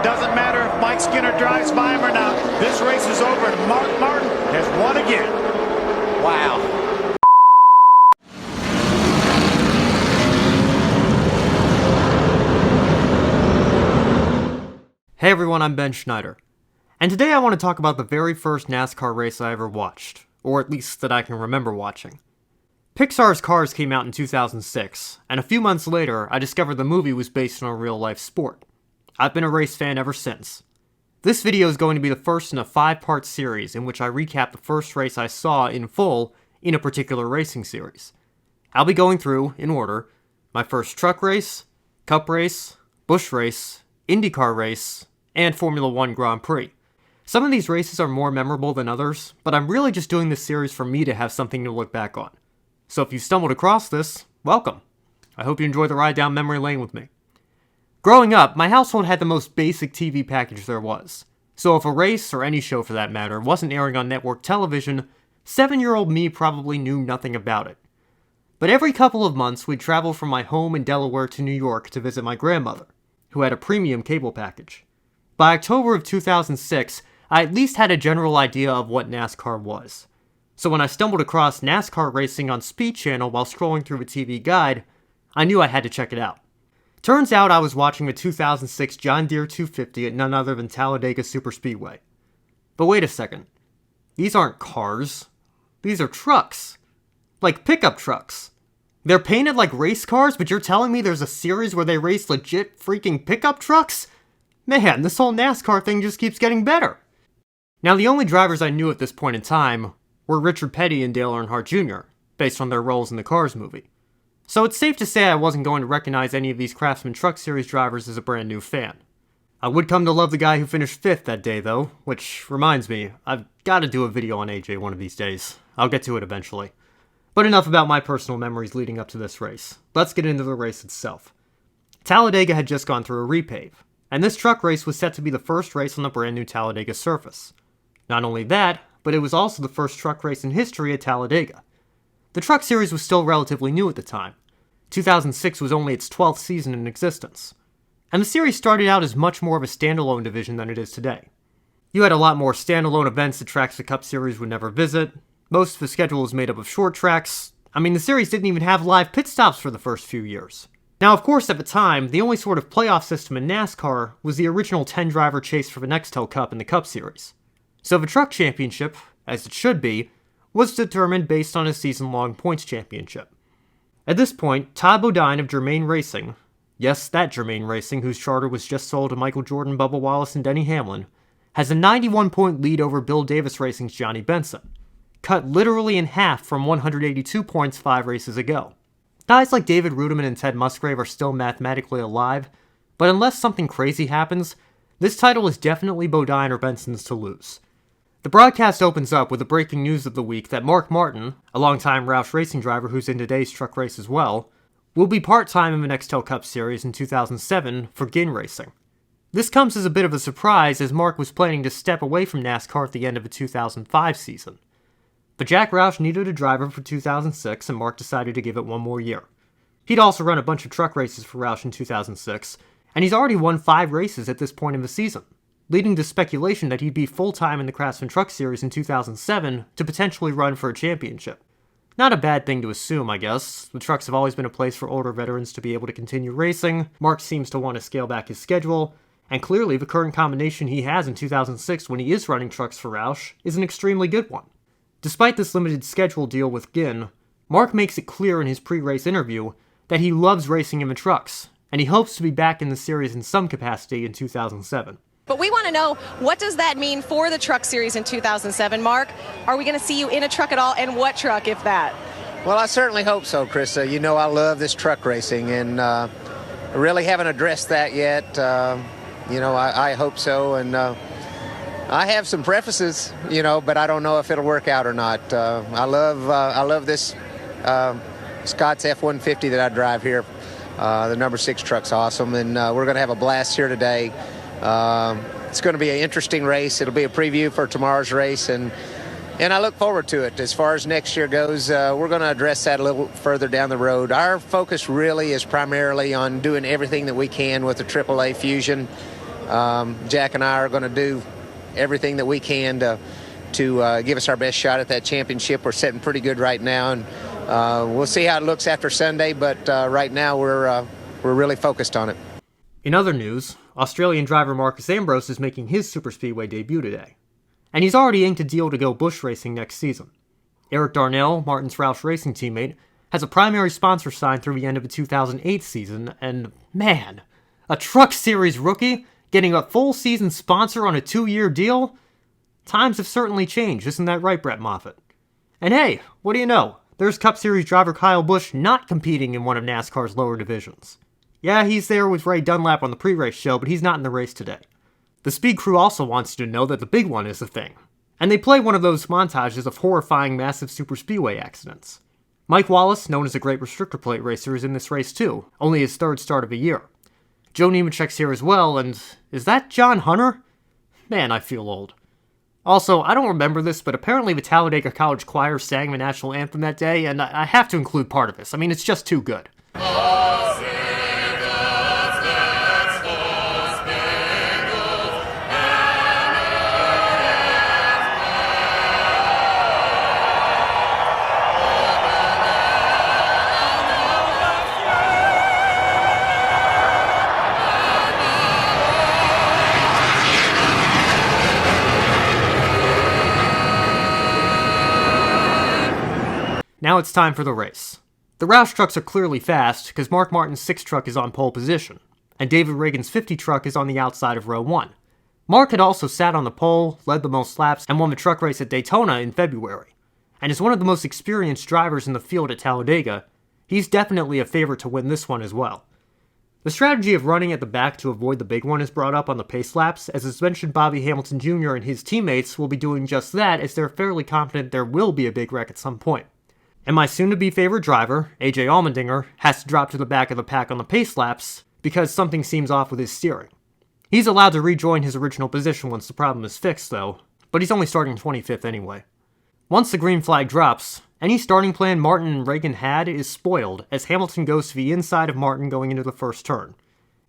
Doesn't matter if Mike Skinner drives by him or not. This race is over and Mark Martin has won again. Wow. Hey everyone, I'm Ben Schneider. And today I want to talk about the very first NASCAR race I ever watched, or at least that I can remember watching. Pixar's Cars came out in 2006, and a few months later I discovered the movie was based on a real-life sport. I've been a race fan ever since. This video is going to be the first in a 5-part series in which I recap the first race I saw in full in a particular racing series. I'll be going through, in order, my first truck race, cup race, busch race, IndyCar race, and Formula 1 Grand Prix. Some of these races are more memorable than others, but I'm really just doing this series for me to have something to look back on. So if you stumbled across this, welcome. I hope you enjoy the ride down memory lane with me. Growing up, my household had the most basic TV package there was. So if a race, or any show for that matter, wasn't airing on network television, 7-year-old me probably knew nothing about it. But every couple of months, we'd travel from my home in Delaware to New York to visit my grandmother, who had a premium cable package. By October of 2006, I at least had a general idea of what NASCAR was. So when I stumbled across NASCAR racing on Speed Channel while scrolling through a TV guide, I knew I had to check it out. Turns out I was watching the 2006 John Deere 250 at none other than Talladega Superspeedway. But wait a second. These aren't cars. These are trucks. Like pickup trucks. They're painted like race cars, but you're telling me there's a series where they race legit freaking pickup trucks? Man, this whole NASCAR thing just keeps getting better. Now, the only drivers I knew at this point in time were Richard Petty and Dale Earnhardt Jr., based on their roles in the Cars movie. So it's safe to say I wasn't going to recognize any of these Craftsman Truck Series drivers as a brand new fan. I would come to love the guy who finished 5th that day though, which reminds me, I've got to do a video on AJ one of these days. I'll get to it eventually. But enough about my personal memories leading up to this race. Let's get into the race itself. Talladega had just gone through a repave, and this truck race was set to be the first race on the brand new Talladega surface. Not only that, but it was also the first truck race in history at Talladega. The Truck Series was still relatively new at the time. 2006 was only its 12th season in existence. And the series started out as much more of a standalone division than it is today. You had a lot more standalone events that tracks the Cup Series would never visit. Most of the schedule was made up of short tracks. I mean, the series didn't even have live pit stops for the first few years. Now, of course, at the time, the only sort of playoff system in NASCAR was the original 10-driver chase for the Nextel Cup in the Cup Series. So the Truck Championship, as it should be, was determined based on a season-long points championship. At this point, Todd Bodine of Germain Racing, yes, that Germain Racing whose charter was just sold to Michael Jordan, Bubba Wallace, and Denny Hamlin, has a 91-point lead over Bill Davis Racing's Johnny Benson, cut literally in half from 182 points 5 races ago. Guys like David Rudiman and Ted Musgrave are still mathematically alive, but unless something crazy happens, this title is definitely Bodine or Benson's to lose. The broadcast opens up with the breaking news of the week that Mark Martin, a longtime Roush racing driver who's in today's truck race as well, will be part-time in the Nextel Cup Series in 2007 for Ginn Racing. This comes as a bit of a surprise as Mark was planning to step away from NASCAR at the end of the 2005 season. But Jack Roush needed a driver for 2006 and Mark decided to give it one more year. He'd also run a bunch of truck races for Roush in 2006, and he's already won 5 races at this point in the season, leading to speculation that he'd be full-time in the Craftsman Truck Series in 2007 to potentially run for a championship. Not a bad thing to assume, I guess. The trucks have always been a place for older veterans to be able to continue racing. Mark seems to want to scale back his schedule, and clearly the current combination he has in 2006 when he is running trucks for Roush is an extremely good one. Despite this limited schedule deal with Ginn, Mark makes it clear in his pre-race interview that he loves racing in the trucks, and he hopes to be back in the series in some capacity in 2007. But we want to know, what does that mean for the Truck Series in 2007, Mark? Are we going to see you in a truck at all, and what truck, if that? Well, I certainly hope so, Krista. You know I love this truck racing, and I really haven't addressed that yet. I hope so, and I have some prefaces, but I don't know if it'll work out or not. I love this Scott's F-150 that I drive here. The number 6 truck's awesome, and we're going to have a blast here today. It's going to be an interesting race. It'll be a preview for tomorrow's race, and I look forward to it. As far as next year goes, we're going to address that a little further down the road. Our focus really is primarily on doing everything that we can with the AAA Fusion Jack and I are going to do everything that we can to give us our best shot at that championship. We're sitting pretty good right now, and we'll see how it looks after Sunday, but right now we're really focused on it. In other news, Australian driver Marcus Ambrose is making his superspeedway debut today. And he's already inked a deal to go bush racing next season. Eric Darnell, Martin's Roush racing teammate, has a primary sponsor signed through the end of the 2008 season, and man, a Truck Series rookie getting a full season sponsor on a 2-year deal? Times have certainly changed, isn't that right, Brett Moffitt? And hey, what do you know? There's Cup Series driver Kyle Busch not competing in one of NASCAR's lower divisions. Yeah, he's there with Ray Dunlap on the pre-race show, but he's not in the race today. The Speed Crew also wants you to know that the big one is a thing. And they play one of those montages of horrifying massive superspeedway accidents. Mike Wallace, known as a great restrictor plate racer, is in this race too, only his third start of the year. Joe Nemechek's here as well, and is that John Hunter? Man, I feel old. Also, I don't remember this, but apparently the Talladega College Choir sang the national anthem that day, and I have to include part of this. I mean, it's just too good. Now it's time for the race. The Roush trucks are clearly fast because Mark Martin's 6 truck is on pole position, and David Reagan's 50 truck is on the outside of row 1. Mark had also sat on the pole, led the most laps, and won the truck race at Daytona in February. And as one of the most experienced drivers in the field at Talladega, he's definitely a favorite to win this one as well. The strategy of running at the back to avoid the big one is brought up on the pace laps, as it's mentioned Bobby Hamilton Jr. and his teammates will be doing just that as they're fairly confident there will be a big wreck at some point. And my soon-to-be favorite driver, AJ Allmendinger, has to drop to the back of the pack on the pace laps because something seems off with his steering. He's allowed to rejoin his original position once the problem is fixed, though, but he's only starting 25th anyway. Once the green flag drops, any starting plan Martin and Reagan had is spoiled as Hamilton goes to the inside of Martin going into the first turn.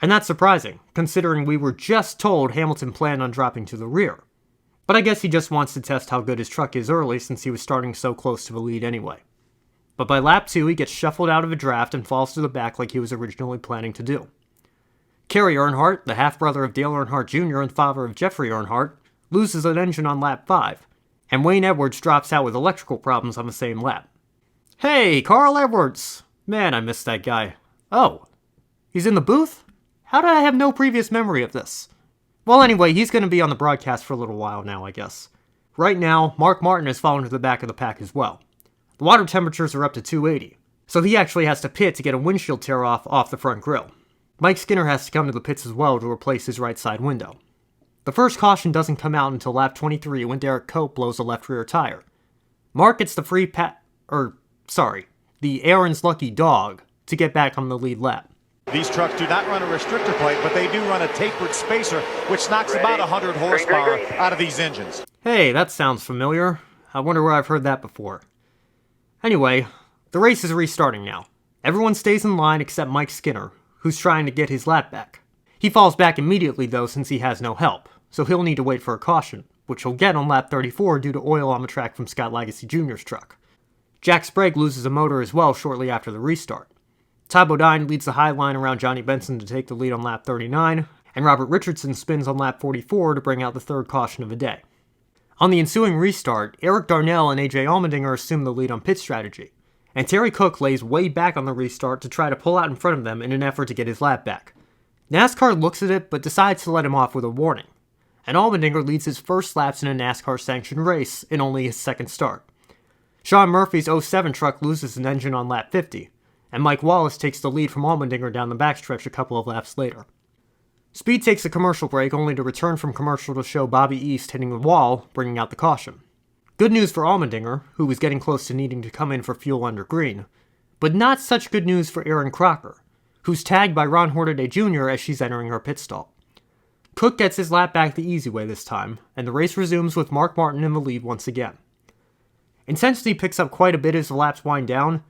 And that's surprising, considering we were just told Hamilton planned on dropping to the rear. But I guess he just wants to test how good his truck is early since he was starting so close to the lead anyway. But by lap 2, he gets shuffled out of a draft and falls to the back like he was originally planning to do. Carrie Earnhardt, the half-brother of Dale Earnhardt Jr. and father of Jeffrey Earnhardt, loses an engine on lap 5, and Wayne Edwards drops out with electrical problems on the same lap. Hey, Carl Edwards! Man, I missed that guy. Oh, he's in the booth? How did I have no previous memory of this? Well, anyway, he's going to be on the broadcast for a little while now, I guess. Right now, Mark Martin has fallen to the back of the pack as well. The water temperatures are up to 280, so he actually has to pit to get a windshield tear-off the front grille. Mike Skinner has to come to the pits as well to replace his right side window. The first caution doesn't come out until lap 23 when Derek Cope blows a left rear tire. Mark gets the the Aaron's lucky dog to get back on the lead lap. These trucks do not run a restrictor plate, but they do run a tapered spacer, which knocks about 100 horsepower out of these engines. Hey, that sounds familiar. I wonder where I've heard that before. Anyway, the race is restarting now. Everyone stays in line except Mike Skinner, who's trying to get his lap back. He falls back immediately though since he has no help, so he'll need to wait for a caution, which he'll get on lap 34 due to oil on the track from Scott Lagasse Jr.'s truck. Jack Sprague loses a motor as well shortly after the restart. Ty Bodine leads the high line around Johnny Benson to take the lead on lap 39, and Robert Richardson spins on lap 44 to bring out the third caution of the day. On the ensuing restart, Eric Darnell and AJ Allmendinger assume the lead on pit strategy, and Terry Cook lays way back on the restart to try to pull out in front of them in an effort to get his lap back. NASCAR looks at it but decides to let him off with a warning, and Allmendinger leads his first laps in a NASCAR-sanctioned race in only his second start. Sean Murphy's 07 truck loses an engine on lap 50, and Mike Wallace takes the lead from Allmendinger down the backstretch a couple of laps later. Speed takes a commercial break only to return from commercial to show Bobby East hitting the wall, bringing out the caution. Good news for Allmendinger, who was getting close to needing to come in for fuel under green, but not such good news for Aaron Crocker, who's tagged by Ron Hornaday Jr. as she's entering her pit stall. Cook gets his lap back the easy way this time, and the race resumes with Mark Martin in the lead once again. Intensity picks up quite a bit as the laps wind down,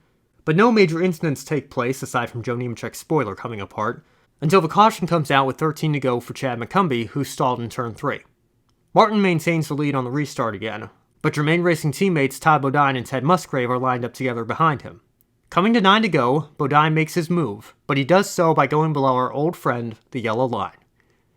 but no major incidents take place aside from Joe Nemechek's spoiler coming apart, until the caution comes out with 13 to go for Chad McCumbee, who stalled in turn 3. Martin maintains the lead on the restart again, but Germain Racing teammates Todd Bodine and Ted Musgrave are lined up together behind him. Coming to 9 to go, Bodine makes his move, but he does so by going below our old friend, the yellow line.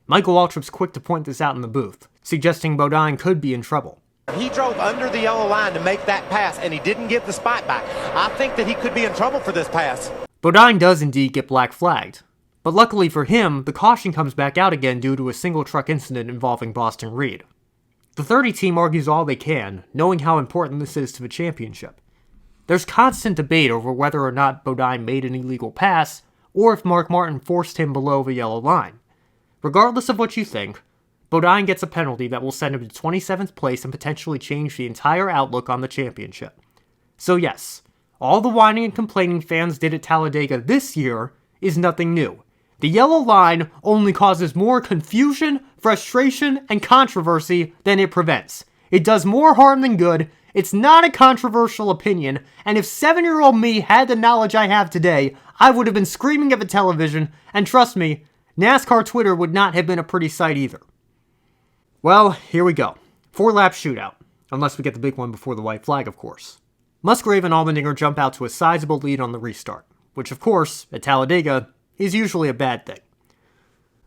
Michael Waltrip's quick to point this out in the booth, suggesting Bodine could be in trouble. He drove under the yellow line to make that pass, and he didn't give the spot back. I think that he could be in trouble for this pass. Bodine does indeed get black flagged, but luckily for him, the caution comes back out again due to a single truck incident involving Boston Reed. The 30 team argues all they can, knowing how important this is to the championship. There's constant debate over whether or not Bodine made an illegal pass, or if Mark Martin forced him below the yellow line. Regardless of what you think, Bodine gets a penalty that will send him to 27th place and potentially change the entire outlook on the championship. So yes, all the whining and complaining fans did at Talladega this year is nothing new. The yellow line only causes more confusion, frustration, and controversy than it prevents. It does more harm than good. It's not a controversial opinion, and if 7-year-old me had the knowledge I have today, I would have been screaming at the television, and trust me, NASCAR Twitter would not have been a pretty sight either. Well, here we go. 4-lap shootout. Unless we get the big one before the white flag, of course. Musgrave and Allmendinger jump out to a sizable lead on the restart, which of course, at Talladega, is usually a bad thing.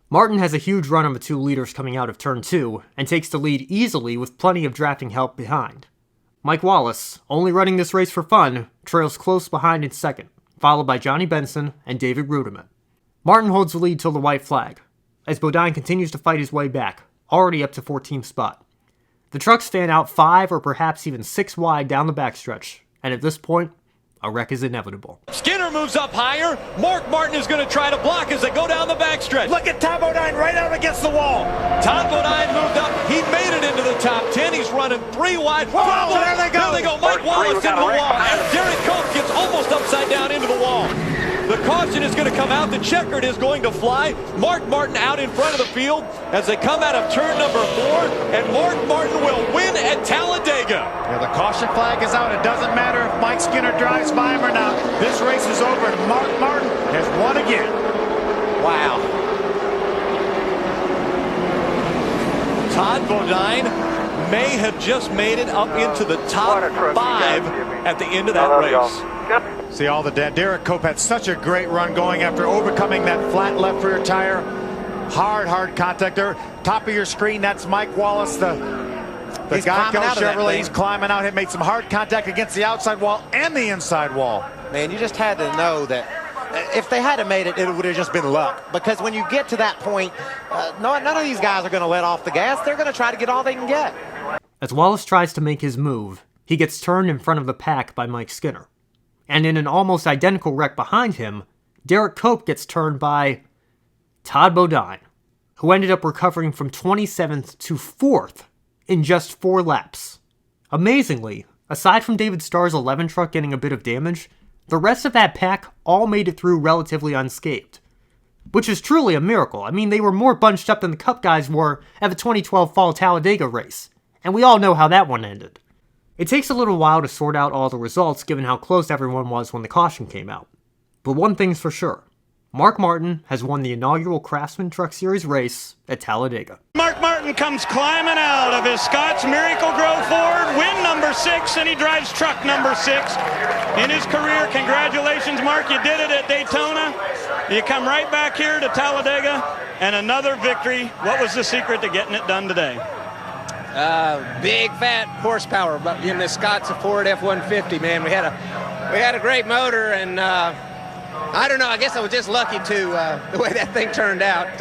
Martin has a huge run on the 2 leaders coming out of turn 2, and takes the lead easily with plenty of drafting help behind. Mike Wallace, only running this race for fun, trails close behind in second, followed by Johnny Benson and David Rudiman. Martin holds the lead till the white flag, as Bodine continues to fight his way back, already up to 14th spot. The trucks fan out 5 or perhaps even 6 wide down the backstretch, and at this point, a wreck is inevitable. Skinner moves up higher. Mark Martin is going to try to block as they go down the backstretch. Look at Todd Bodine right out against the wall. Todd Bodine moved up. He made it into the top 10. He's running 3 wide. Whoa, there they go. There they go. Mike Wallace into the wall. And Derek Cope gets almost upside down into the wall. The caution is going to come out. The checkered is going to fly. Mark Martin out in front of the field as they come out of turn number 4. And Mark Martin will win at Talladega. Yeah, the caution flag is out. It doesn't matter if Mike Skinner drives by him or not. This race is over and Mark Martin has won again. Wow. Todd Bodine may have just made it up into the top 5 at the end of that race. See all the Derek Cope had such a great run going after overcoming that flat left rear tire. Hard contact there. Top of your screen, that's Mike Wallace, the Geico Chevrolet. He's climbing out. He made some hard contact against the outside wall and the inside wall. Man, you just had to know that if they had made it, it would have just been luck. Because when you get to that point, none of these guys are going to let off the gas. They're going to try to get all they can get. As Wallace tries to make his move, he gets turned in front of the pack by Mike Skinner. And in an almost identical wreck behind him, Derek Cope gets turned by Todd Bodine, who ended up recovering from 27th to 4th in just 4 laps. Amazingly, aside from David Starr's 11 truck getting a bit of damage, the rest of that pack all made it through relatively unscathed. Which is truly a miracle. I mean, they were more bunched up than the Cup guys were at the 2012 Fall Talladega race, and we all know how that one ended. It takes a little while to sort out all the results given how close everyone was when the caution came out. But one thing's for sure, Mark Martin has won the inaugural Craftsman Truck Series race at Talladega. Mark Martin comes climbing out of his Scott's Miracle-Gro Ford, win number 6, and he drives truck number 6 in his career. Congratulations, Mark, you did it at Daytona. You come right back here to Talladega, and another victory. What was the secret to getting it done today? Big fat horsepower, but in the Scott's a Ford F-150, man. We had a great motor, and I don't know. I guess I was just lucky to the way that thing turned out.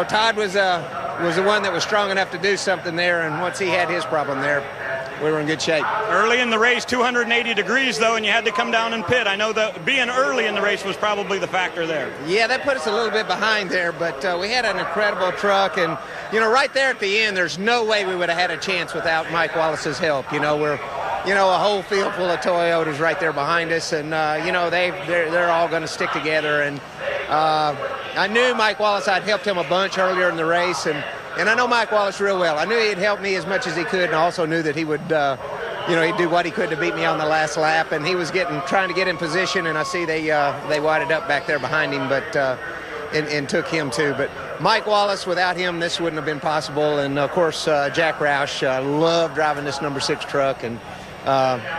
Todd was the one that was strong enough to do something there, and once he had his problem there, we were in good shape. Early in the race, 280 degrees though, and you had to come down and pit. I know that being early in the race was probably the factor there. Yeah, that put us a little bit behind there, but we had an incredible truck, and right there at the end, there's no way we would have had a chance without Mike Wallace's help. We're a whole field full of Toyotas right there behind us, and they're all going to stick together. And I knew Mike Wallace. I'd helped him a bunch earlier in the race, and I know Mike Wallace real well. I knew he'd help me as much as he could, and I also knew that he would, he'd do what he could to beat me on the last lap. And he was trying to get in position, and I see they wadded up back there behind him. But and took him too. But Mike Wallace, without him, this wouldn't have been possible. And of course, Jack Roush, loved driving this number 6 truck and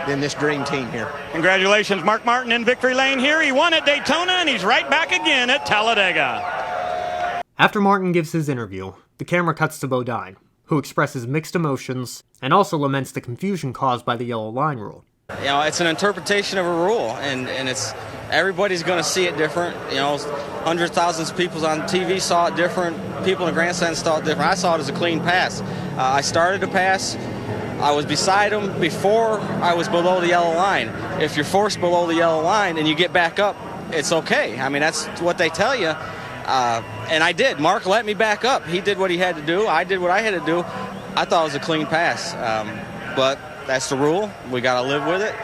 in this dream team here. Congratulations, Mark Martin in victory lane here. He won at Daytona, and he's right back again at Talladega. After Martin gives his interview, the camera cuts to Bodine, who expresses mixed emotions and also laments the confusion caused by the yellow line rule. You know, it's an interpretation of a rule, and it's everybody's going to see it different. You know, hundreds of thousands of people on TV saw it different. People in the grandstand saw it different. I saw it as a clean pass. I started to pass. I was beside him before I was below the yellow line. If you're forced below the yellow line and you get back up, it's okay. I mean, that's what they tell you. And I did. Mark let me back up. He did what he had to do. I did what I had to do. I thought it was a clean pass. But that's the rule. We got to live with it.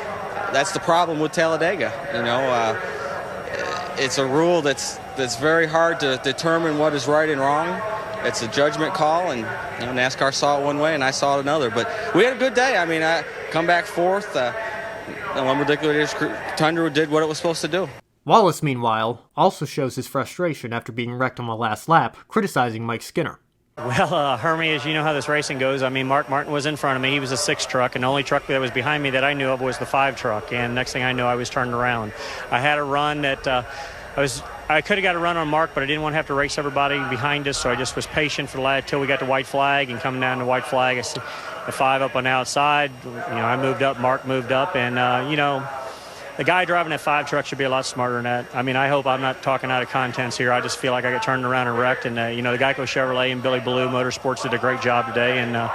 That's the problem with Talladega. You know, it's a rule that's very hard to determine what is right and wrong. It's a judgment call, and you know, NASCAR saw it one way, and I saw it another. But we had a good day. I mean, I come back fourth. The Lumber Liquidators Tundra did what it was supposed to do. Wallace, meanwhile, also shows his frustration after being wrecked on the last lap, criticizing Mike Skinner. Well, Hermie, as you know how this racing goes, I mean, Mark Martin was in front of me. He was a 6 truck, and the only truck that was behind me that I knew of was the 5 truck. And next thing I knew, I was turned around. I had a run that I could have got a run on Mark, but I didn't want to have to race everybody behind us, so I just was patient for the lad till we got to white flag. And coming down to white flag, I see the 5 up on the outside. You know, I moved up, Mark moved up, and you know, the guy driving that 5 truck should be a lot smarter than that. I mean, I hope I'm not talking out of contents here. I just feel like I got turned around and wrecked. And, you know, the Geico Chevrolet and Billy Ballou Motorsports did a great job today. And,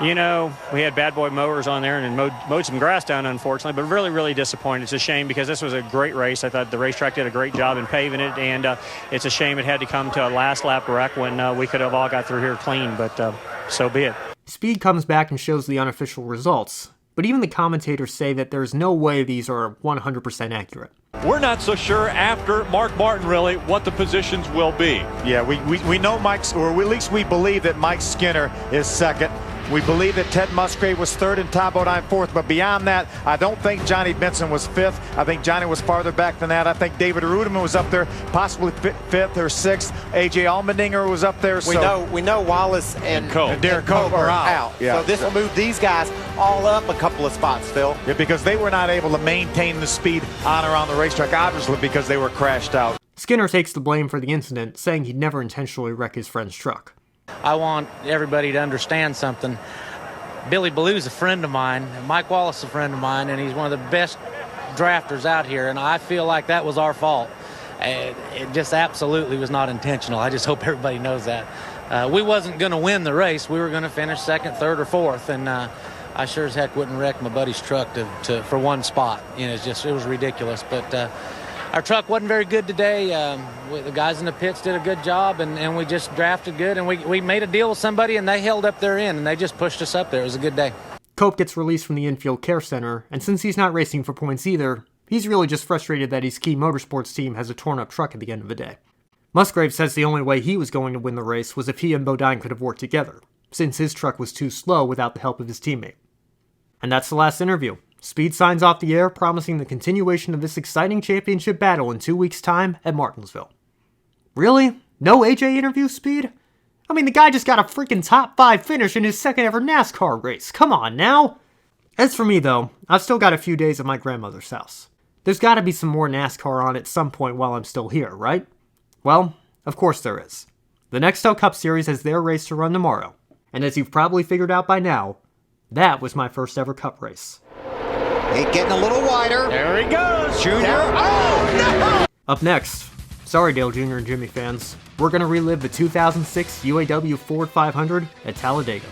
you know, we had bad boy mowers on there and mowed some grass down, unfortunately, but really, really disappointed. It's a shame because this was a great race. I thought the racetrack did a great job in paving it. And it's a shame it had to come to a last lap wreck when we could have all got through here clean. But so be it. Speed comes back and shows the unofficial results. But even the commentators say that there's no way these are 100% accurate. We're not so sure after Mark Martin, really, what the positions will be. Yeah, we know Mike's, or at least we believe that Mike Skinner is second. We believe that Ted Musgrave was third and Tom Bodine fourth, but beyond that, I don't think Johnny Benson was fifth. I think Johnny was farther back than that. I think David Rudiman was up there, possibly fifth or sixth. A.J. Allmendinger was up there. We know Wallace and Derek Cope are out. Yeah. So this will move these guys all up a couple of spots, Phil. Yeah, because they were not able to maintain the speed on around the racetrack, obviously because they were crashed out. Skinner takes the blame for the incident, saying he'd never intentionally wreck his friend's truck. I want everybody to understand something. Billy Ballou's a friend of mine, Mike Wallace is a friend of mine, and he's one of the best drafters out here, and I feel like that was our fault. It just absolutely was not intentional. I just hope everybody knows that. We wasn't going to win the race. We were going to finish second, third, or fourth, and I sure as heck wouldn't wreck my buddy's truck for one spot. You know, it was ridiculous, but our truck wasn't very good today. The guys in the pits did a good job, and we just drafted good, and we made a deal with somebody, and they held up their end, and they just pushed us up there. It was a good day. Cope gets released from the infield care center, and since he's not racing for points either, he's really just frustrated that his key motorsports team has a torn-up truck at the end of the day. Musgrave says the only way he was going to win the race was if he and Bodine could have worked together, since his truck was too slow without the help of his teammate. And that's the last interview. Speed signs off the air, promising the continuation of this exciting championship battle in 2 weeks' time at Martinsville. Really? No AJ interview, Speed? I mean, the guy just got a freaking top 5 finish in his second ever NASCAR race. Come on now! As for me, though, I've still got a few days at my grandmother's house. There's gotta be some more NASCAR on at some point while I'm still here, right? Well, of course there is. The Nextel Cup Series has their race to run tomorrow. And as you've probably figured out by now, that was my first ever Cup race. Hey, getting a little wider. There he goes, Junior. Oh, no! Up next, sorry Dale Jr. and Jimmy fans, we're going to relive the 2006 UAW Ford 500 at Talladega.